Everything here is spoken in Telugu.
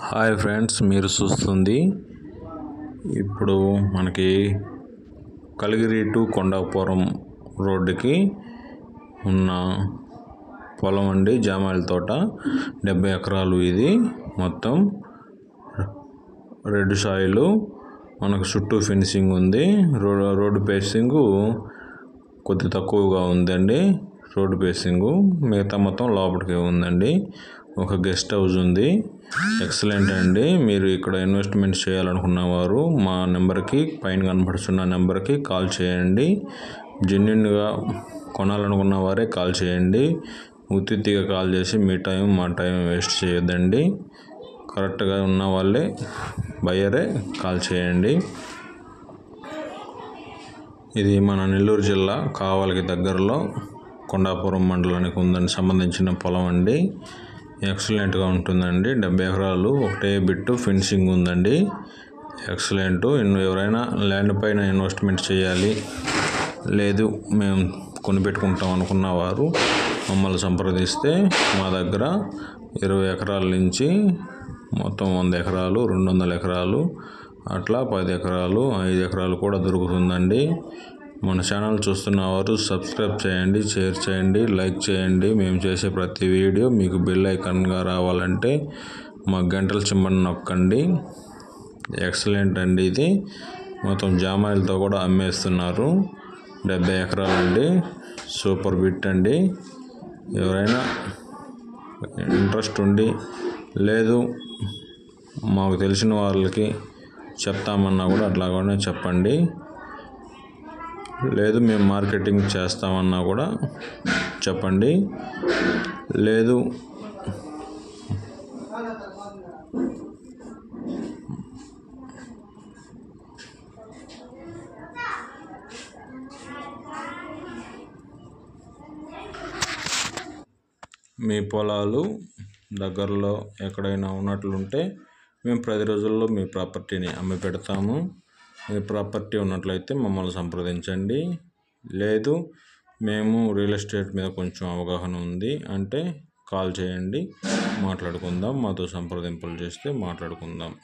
హాయ్ ఫ్రెండ్స్, మీరు చూస్తుంది ఇప్పుడు మనకి కలిగిరి టు కొండాపురం రోడ్డుకి ఉన్న పొలం అండి. జామాయిల తోట 70 ఎకరాలు. ఇది మొత్తం రెడ్ సాయిల్. మనకు చుట్టూ ఫెన్సింగ్ ఉంది. రోడ్డు పేసింగ్ కొద్ది తక్కువగా ఉందండి. రోడ్డు పేసింగ్ మిగతా మొత్తం లోపలికి ఉందండి. ఒక గెస్ట్ హౌస్ ఉంది. ఎక్సలెంట్ అండి. మీరు ఇక్కడ ఇన్వెస్ట్మెంట్ చేయాలనుకున్నవారు మా నెంబర్కి, పైన కనపడుతున్న నెంబర్కి కాల్ చేయండి. జెన్యున్గా కొనాలనుకున్న వారే కాల్ చేయండి. ఉత్తిగా కాల్ చేసి మీ టైం మా టైం వేస్ట్ చేయొద్దండి. కరెక్ట్గా ఉన్న వాళ్ళే బయ్యరే కాల్ చేయండి. ఇది మన నెల్లూరు జిల్లా కావలికి దగ్గరలో కొండాపురం మండలానికి ఉందని సంబంధించిన పొలం అండి. ఎక్సలెంట్గా ఉంటుందండి. 70 ఎకరాలు, ఒకటే బిట్టు ఫెన్సింగ్ ఉందండి. ఎక్సలెంట్. ఎవరైనా ల్యాండ్ పైన ఇన్వెస్ట్మెంట్ చేయాలి, లేదు మేము కొనిపెట్టుకుంటాం అనుకున్న వారు మమ్మల్ని సంప్రదిస్తే మా దగ్గర 20 ఎకరాల నుంచి మొత్తం 100 ఎకరాలు, 200 ఎకరాలు, అట్లా 10 ఎకరాలు, 5 ఎకరాలు కూడా దొరుకుతుందండి. మన ఛానల్ చూస్తున్న వారు సబ్స్క్రైబ్ చేయండి, షేర్ చేయండి, లైక్ చేయండి. మేము చేసే ప్రతి వీడియో మీకు బెల్ ఐకాన్గా రావాలంటే మా గంటల సింబల్ నొక్కండి. ఎక్సలెంట్ అండి. ఇది మొత్తం జామాయిలతో కూడా అమ్మేస్తున్నారు. 70 ఎకరాలు అండి. సూపర్ బిట్ అండి. ఎవరైనా ఇంట్రెస్ట్ ఉండి, లేదు మాకు తెలిసిన వాళ్ళకి చెప్తామన్నా కూడా అట్లాగానే చెప్పండి. లేదు మేము మార్కెటింగ్ చేస్తామన్నా కూడా చెప్పండి. లేదు మీ పొలాలు దగ్గరలో ఎక్కడైనా ఉన్నట్లుంటే మేము 10 రోజుల్లో మీ ప్రాపర్టీని అమ్మి పెడతాము. మీ ప్రాపర్టీ ఉన్నట్లయితే మమ్మల్ని సంప్రదించండి. లేదు మేము రియల్ ఎస్టేట్ మీద కొంచెం అవగాహన ఉంది అంటే కాల్ చేయండి, మాట్లాడుకుందాం. మాతో సంప్రదింపులు చేస్తే మాట్లాడుకుందాం.